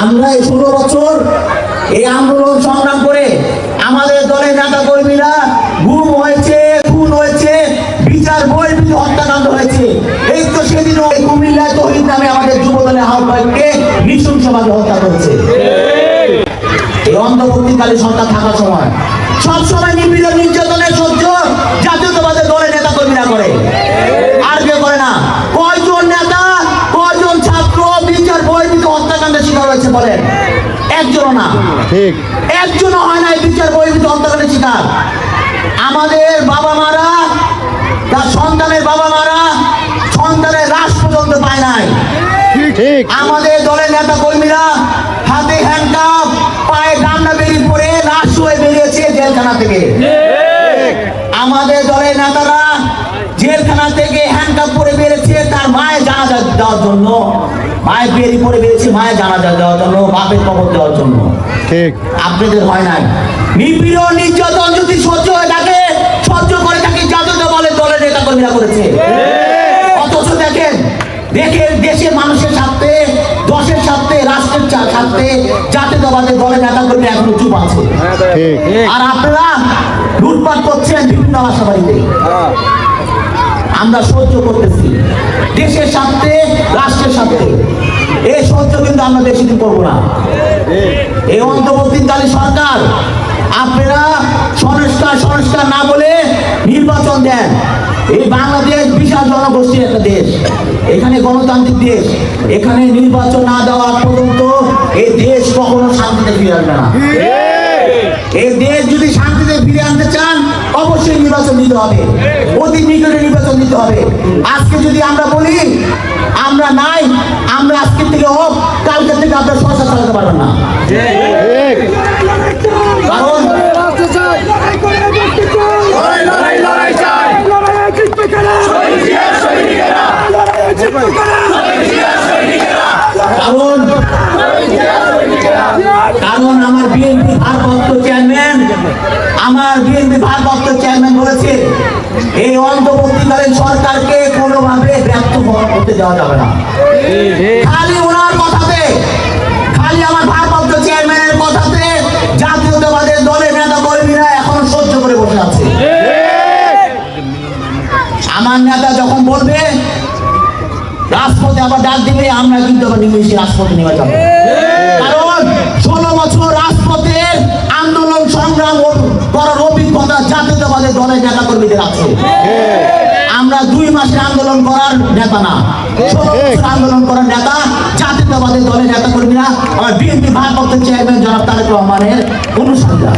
আমরা এই 16 বছর এই আন্দোলন সংগ্রাম করে আমাদের দলের নেতা কর্মীরা গুম হয়েছে, খুন হয়েছে, বিচার বহির্ভূত হত্যাকাণ্ড হয়েছে। এই তো সেদিন ওই কুমিল্লায় তৌহিদ নামে আমাদের যুব দলের আহ্বায়ককে নৃশংসভাবে হত্যা করেছে। এই অন্তর্বর্তীকালীন সরকার থাকার সময় সবসময় নিপীড়ন নির্যাতনের সহ্য জাতীয়তাবাদের দলের নেতা কর্মীরা করে, আর কেউ করে না। কয়জন নেতা, কয়জন ছাত্র বিচার বহির্ভূত হত্যাকাণ্ডের শিকার হয়েছে বলেন? একজনও না, ঠিক একজনও হয় না এই বিচার বহির্ভূত হত্যাকাণ্ডের শিকার। আমাদের বাবা মারা, তার সন্তানের বাবা মারা সন্তানের লাশ পর্যন্ত পায় নাই। আমাদের দলের নেতা কর্মীরা হাতে হ্যান্ডকাপ, পায়ে ডান্ডা বেরিয়ে পড়ে লাশ হয়ে বেরিয়েছে জেলখানা থেকে। আমাদের দলের নেতারা জেলখানা থেকে হ্যান্ডকাপ পরে বেরিয়েছে তার মায়ের জানাজা দেওয়ার জন্য, মায়ের বেরিয়ে পড়ে বেরিয়েছে মায়ের জানাজা দেওয়ার জন্য, বাপের কবর দেওয়ার জন্য। ঠিক আপনাদের হয় নাই? নিপীড়ন নির্যাতন যদি সহ্য হয়ে থাকে, সহ্য করে থাকে জাতীয়তাবাদের দলের নেতা কর্মীরা করেছে। অথচ দেখেন দেশের মানুষের স্বার্থে, দশের স্বার্থে, রাষ্ট্রের স্বার্থে জাতীয়তাবাদের দলের নেতা কর্মী এখনো চুপ আছে। আর আপনারা লুটপাট করছেন বিভিন্ন বাসাবাড়িতে। আমরা সহ্য করতেছি দেশের স্বার্থে, রাষ্ট্রের স্বার্থে। এই সহ্য কিন্তু আমরা বেশি দিন করবো না। এই অন্তর্বর্তীকালীন সরকার আপনারা সংস্কার না বলে নির্বাচন দেন। এই বাংলাদেশ বিশাল জনগোষ্ঠীর একটা দেশ, এখানে গণতান্ত্রিক দেশ। এখানে নির্বাচন না দেওয়া পর্যন্ত এই দেশ কখনো শান্তিতে ফিরে আসবে না। এই দেশ যদি শান্তিতে ফিরে আনতে চান অবশ্যই নির্বাচন দিতে হবে, অতি নিকটে নির্বাচন দিতে হবে। আজকে যদি আমরা বলি আমরা নাই, আমরা আজকে থেকে হোক, কালকে থেকে আপনার সংসার চালাতে পারবেন না। কারণ কারণ আমার বিএনপি ভারপ্রাপ্ত চেয়ারম্যান বলেছে এই অন্তর্বর্তীকালীন সরকারকে কোনোভাবে ব্যর্থ করতে দেওয়া যাবে না। খালি ওনার কথাতে, খালি আমার ভারপ্রাপ্ত চেয়ারম্যানের কথাতে জাতীয়তাবাদের দলের নেতা কর্মীরা এখন সহ্য করে বসে আছে। আমার নেতা যখন বলবে রাজপথে আবার ডাক দিবে, আমরা কিন্তু আবার নিমেষে রাজপথে নেমে যাবো। কারণ 16 বছর রাজপথের আন্দোলন সংগ্রাম করার অভিজ্ঞতা জাতীয়তাবাদের দলের নেতা কর্মীদের আছে। আমরা 2 মাসের আন্দোলন করার নেতা না, 16 বছর আন্দোলন করার নেতা জাতীয়তাবাদের দলের নেতা কর্মীরা। আমার বিএনপি ভারপ্রাপ্ত চেয়ারম্যান জনাব তারেক রহমানের অনুসন্ধান।